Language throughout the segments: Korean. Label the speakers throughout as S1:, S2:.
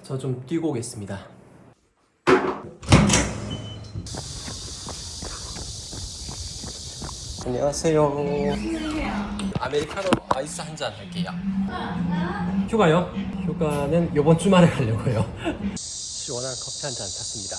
S1: 저 좀 뛰고 오겠습니다. 안녕하세요. 아메리카노 아이스 한 잔 할게요. 휴가요? 휴가는 이번 주말에 가려고요. 시원한 커피 한 잔 탔습니다.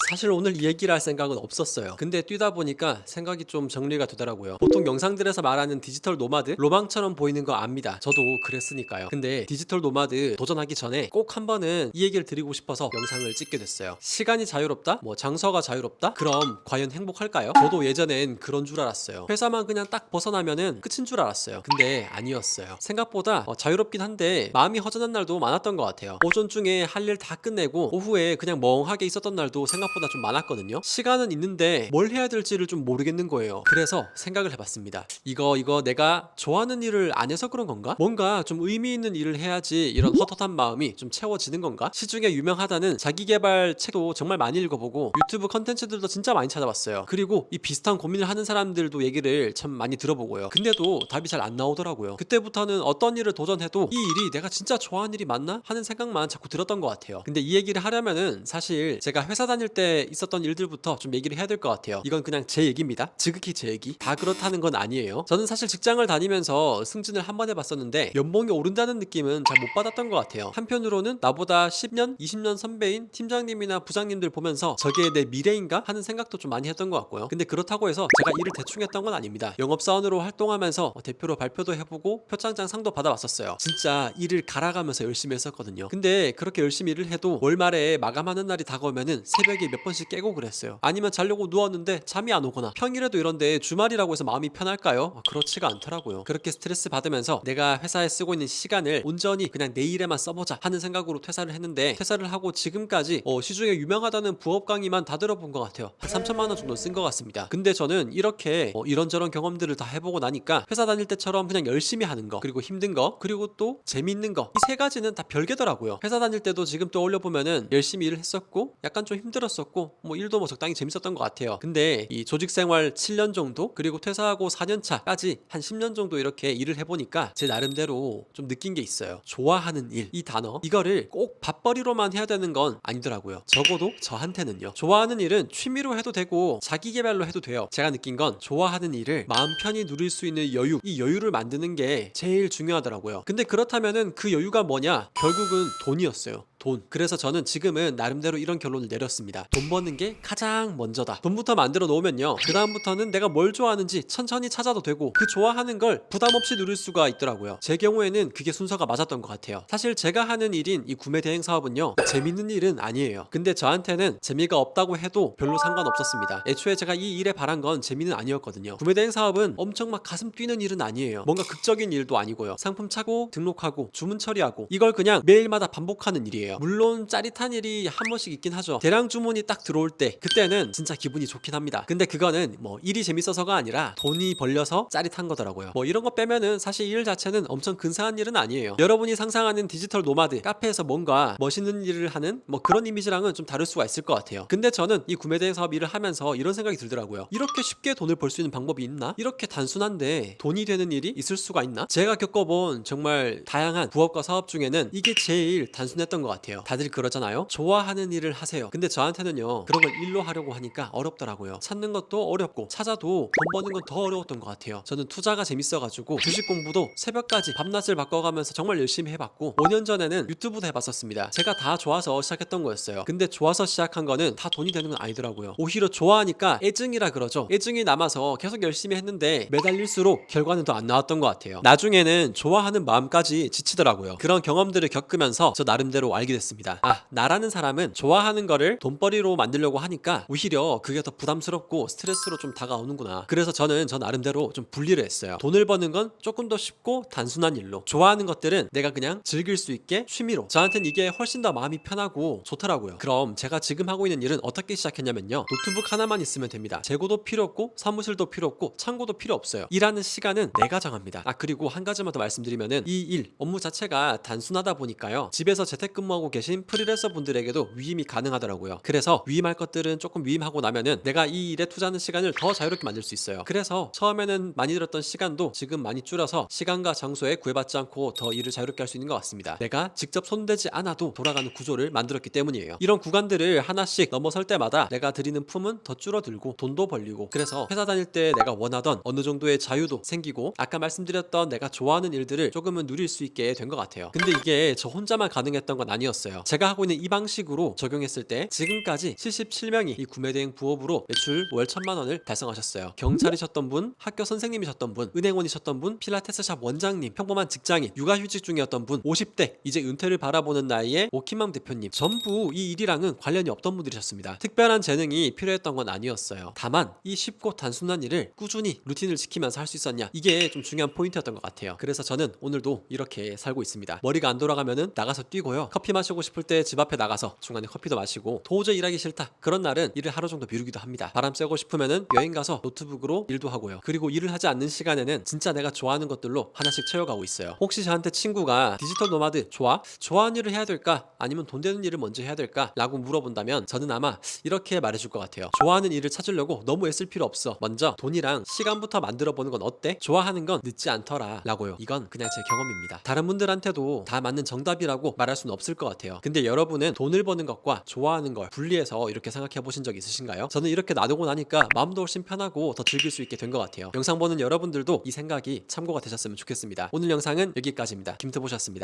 S1: 사실 오늘 이 얘기를 할 생각은 없었어요. 근데 뛰다 보니까 생각이 좀 정리가 되더라고요. 보통 영상들에서 말하는 디지털 노마드, 로망처럼 보이는 거 압니다. 저도 그랬으니까요. 근데 디지털 노마드 도전하기 전에 꼭 한 번은 이 얘기를 드리고 싶어서 영상을 찍게 됐어요. 시간이 자유롭다? 뭐 장소가 자유롭다? 그럼 과연 행복할까요? 저도 예전엔 그런 줄 알았어요. 회사만 그냥 딱 벗어나면은 끝인 줄 알았어요. 근데 아니었어요. 생각보다 자유롭긴 한데 마음이 허전한 날도 많았던 것 같아요. 오전 중에 할 일 다 끝내고 오후에 그냥 멍하게 있었던 날도 생각보다 좀 많았거든요. 시간은 있는데 뭘 해야 될지를 좀 모르겠는 거예요. 그래서 생각을 해봤습니다. 이거 내가 좋아하는 일을 안 해서 그런 건가? 뭔가 좀 의미 있는 일을 해야지 이런 헛헛한 마음이 좀 채워지는 건가? 시중에 유명하다는 자기계발 책도 정말 많이 읽어보고 유튜브 컨텐츠들도 진짜 많이 찾아봤어요. 그리고 이 비슷한 고민을 하는 사람들도 얘기를 참 많이 들어보고요. 근데도 답이 잘 안 나오더라고요. 그때부터는 어떤 일을 도전해도 이 일이 내가 진짜 좋아하는 일이 맞나? 하는 생각만 자꾸 들었던 것 같아요. 근데 이 얘기를 하려면은 사실 제가 회사 다닐 때 있었던 일들부터 좀 얘기를 해야 될 것 같아요. 이건 그냥 제 얘기입니다. 지극히 제 얘기. 다 그렇다는 건 아니에요. 저는 사실 직장을 다니면서 승진을 한 번 해봤었는데 연봉이 오른다는 느낌은 잘 못 받았던 것 같아요. 한편으로는 나보다 10년, 20년 선배인 팀장님이나 부장님들 보면서 저게 내 미래인가? 하는 생각도 좀 많이 했던 것 같고요. 근데 그렇다고 해서 제가 일을 대충 했던 건 아닙니다. 영업사원으로 활동하면서 대표로 발표도 해보고 표창장 상도 받아왔었어요. 진짜 일을 갈아가면서 열심히 했었거든요. 근데 그렇게 열심히 일을 해도 월말에 마감하는 날이 다가오면은 새벽에 몇 번씩 깨고 그랬어요. 아니면 자려고 누웠는데 잠이 안 오거나 평일에도 이런데 주말이라고 해서 마음이 편할까요? 그렇지가 않더라고요. 그렇게 스트레스 받으면서 내가 회사에 쓰고 있는 시간을 온전히 그냥 내 일에만 써보자 하는 생각으로 퇴사를 했는데 퇴사를 하고 지금까지 시중에 유명하다는 부업 강의만 다 들어본 것 같아요. 한 3천만 원 정도 쓴 것 같습니다. 근데 저는 이렇게 이런저런 경험들을 다 해보고 나니까 회사 다닐 때처럼 그냥 열심히 하는 거 그리고 힘든 거 그리고 또 재밌는 거 이 세 가지는 다 별개더라고요. 회사 다닐 때도 지금 떠올려 보면은 열심히 일을 했었고 약간 좀 힘들었었고 뭐 일도 뭐 적당히 재밌었던 것 같아요. 근데 이 조직 생활 7년 정도 그리고 퇴사하고 4년 차까지 한 10년 정도 이렇게 일을 해보니까 제 나름대로 좀 느낀 게 있어요. 좋아하는 일, 이 단어 이거를 꼭 밥벌이로만 해야 되는 건 아니더라고요. 적어도 저한테는요. 좋아하는 일은 취미로 해도 되고 자기 개발로 해도 돼요. 제가 느낀 건 좋아하는 일을 마음 편히 누릴 수 있는 여유, 이 여유를 만드는 게 제일 중요하더라고요. 근데 그렇다면은 그 여유가 뭐냐? 결국은 돈이었어요. 돈. 그래서 저는 지금은 나름대로 이런 결론을 내렸습니다. 돈 버는 게 가장 먼저다. 돈부터 만들어 놓으면요. 그 다음부터는 내가 뭘 좋아하는지 천천히 찾아도 되고 그 좋아하는 걸 부담 없이 누릴 수가 있더라고요. 제 경우에는 그게 순서가 맞았던 것 같아요. 사실 제가 하는 일인 이 구매 대행 사업은요. 재밌는 일은 아니에요. 근데 저한테는 재미가 없다고 해도 별로 상관없었습니다. 애초에 제가 이 일에 바란 건 재미는 아니었거든요. 구매 대행 사업은 엄청 막 가슴 뛰는 일은 아니에요. 뭔가 극적인 일도 아니고요. 상품 차고 등록하고 주문 처리하고 이걸 그냥 매일마다 반복하는 일이에요. 물론 짜릿한 일이 한 번씩 있긴 하죠. 대량 주문이 딱 들어올 때 그때는 진짜 기분이 좋긴 합니다. 근데 그거는 뭐 일이 재밌어서가 아니라 돈이 벌려서 짜릿한 거더라고요. 뭐 이런 거 빼면은 사실 일 자체는 엄청 근사한 일은 아니에요. 여러분이 상상하는 디지털 노마드 카페에서 뭔가 멋있는 일을 하는 뭐 그런 이미지랑은 좀 다를 수가 있을 것 같아요. 근데 저는 이 구매대행 사업 일을 하면서 이런 생각이 들더라고요. 이렇게 쉽게 돈을 벌 수 있는 방법이 있나? 이렇게 단순한데 돈이 되는 일이 있을 수가 있나? 제가 겪어본 정말 다양한 부업과 사업 중에는 이게 제일 단순했던 것 같아요. 다들 그러잖아요. 좋아하는 일을 하세요. 근데 저한테는요. 그런 걸 일로 하려고 하니까 어렵더라고요. 찾는 것도 어렵고 찾아도 돈 버는 건 더 어려웠던 것 같아요. 저는 투자가 재밌어가지고 주식 공부도 새벽까지 밤낮을 바꿔가면서 정말 열심히 해봤고 5년 전에는 유튜브도 해봤었습니다. 제가 다 좋아서 시작했던 거였어요. 근데 좋아서 시작한 거는 다 돈이 되는 건 아니더라고요. 오히려 좋아하니까 애증이라 그러죠. 애증이 남아서 계속 열심히 했는데 매달릴수록 결과는 더 안 나왔던 것 같아요. 나중에는 좋아하는 마음까지 지치더라고요. 그런 경험들을 겪으면서 저 나름대로 알게 됐습니다. 나라는 사람은 좋아하는 거를 돈벌이로 만들려고 하니까 오히려 그게 더 부담스럽고 스트레스로 좀 다가오는구나. 그래서 저는 저 나름대로 좀 분리를 했어요. 돈을 버는 건 조금 더 쉽고 단순한 일로, 좋아하는 것들은 내가 그냥 즐길 수 있게 취미로. 저한테는 이게 훨씬 더 마음이 편하고 좋더라고요. 그럼 제가 지금 하고 있는 일은 어떻게 시작했냐면요. 노트북 하나만 있으면 됩니다. 재고도 필요 없고 사무실도 필요 없고 창고도 필요 없어요. 일하는 시간은 내가 정합니다. 그리고 한 가지만 더 말씀드리면은 이 일, 업무 자체가 단순하다 보니까요. 집에서 재택근무 활동하고 계신 프리랜서 분들에게도 위임이 가능하더라고요. 그래서 위임할 것들은 조금 위임하고 나면은 내가 이 일에 투자하는 시간을 더 자유롭게 만들 수 있어요. 그래서 처음에는 많이 들었던 시간도 지금 많이 줄여서 시간과 장소에 구애받지 않고 더 일을 자유롭게 할 수 있는 것 같습니다. 내가 직접 손대지 않아도 돌아가는 구조를 만들었기 때문이에요. 이런 구간들을 하나씩 넘어설 때마다 내가 드리는 품은 더 줄어들고 돈도 벌리고, 그래서 회사 다닐 때 내가 원하던 어느 정도의 자유도 생기고 아까 말씀드렸던 내가 좋아하는 일들을 조금은 누릴 수 있게 된 것 같아요. 근데 이게 저 혼자만 가능했던 건 아니었어요. 제가 하고 있는 이 방식으로 적용했을 때 지금까지 77명이 이 구매대행 부업으로 매출 월 1,000만 원을 달성하셨어요. 경찰이셨던 분, 학교 선생님이셨던 분, 은행원이셨던 분, 필라테스샵 원장님, 평범한 직장인, 육아휴직 중이었던 분, 50대 이제 은퇴를 바라보는 나이에 오키맘 대표님, 전부 이 일이랑은 관련이 없던 분들이셨습니다. 특별한 재능이 필요했던 건 아니었어요. 다만 이 쉽고 단순한 일을 꾸준히 루틴을 지키면서 할 수 있었냐, 이게 좀 중요한 포인트였던 것 같아요. 그래서 저는 오늘도 이렇게 살고 있습니다. 머리가 안 돌아가면은 나가서 뛰고요. 커피 마시고 싶을 때 집 앞에 나가서 중간에 커피도 마시고, 도저히 일하기 싫다 그런 날은 일을 하루 정도 미루기도 합니다. 바람 쐬고 싶으면은 여행 가서 노트북으로 일도 하고요. 그리고 일을 하지 않는 시간에는 진짜 내가 좋아하는 것들로 하나씩 채워가고 있어요. 혹시 저한테 친구가 디지털 노마드 좋아? 좋아하는 일을 해야 될까? 아니면 돈 되는 일을 먼저 해야 될까? 라고 물어본다면 저는 아마 이렇게 말해줄 것 같아요. 좋아하는 일을 찾으려고 너무 애쓸 필요 없어. 먼저 돈이랑 시간부터 만들어보는 건 어때? 좋아하는 건 늦지 않더라 라고요. 이건 그냥 제 경험입니다. 다른 분들한테도 다 맞는 정답이라고 말할 수는 없을 것 같아요. 근데 여러분은 돈을 버는 것과 좋아하는 걸 분리해서 이렇게 생각해 보신 적 있으신가요? 저는 이렇게 나누고 나니까 마음도 훨씬 편하고 더 즐길 수 있게 된 것 같아요. 영상 보는 여러분들도 이 생각이 참고가 되셨으면 좋겠습니다. 오늘 영상은 여기까지입니다. 김트보셨습니다.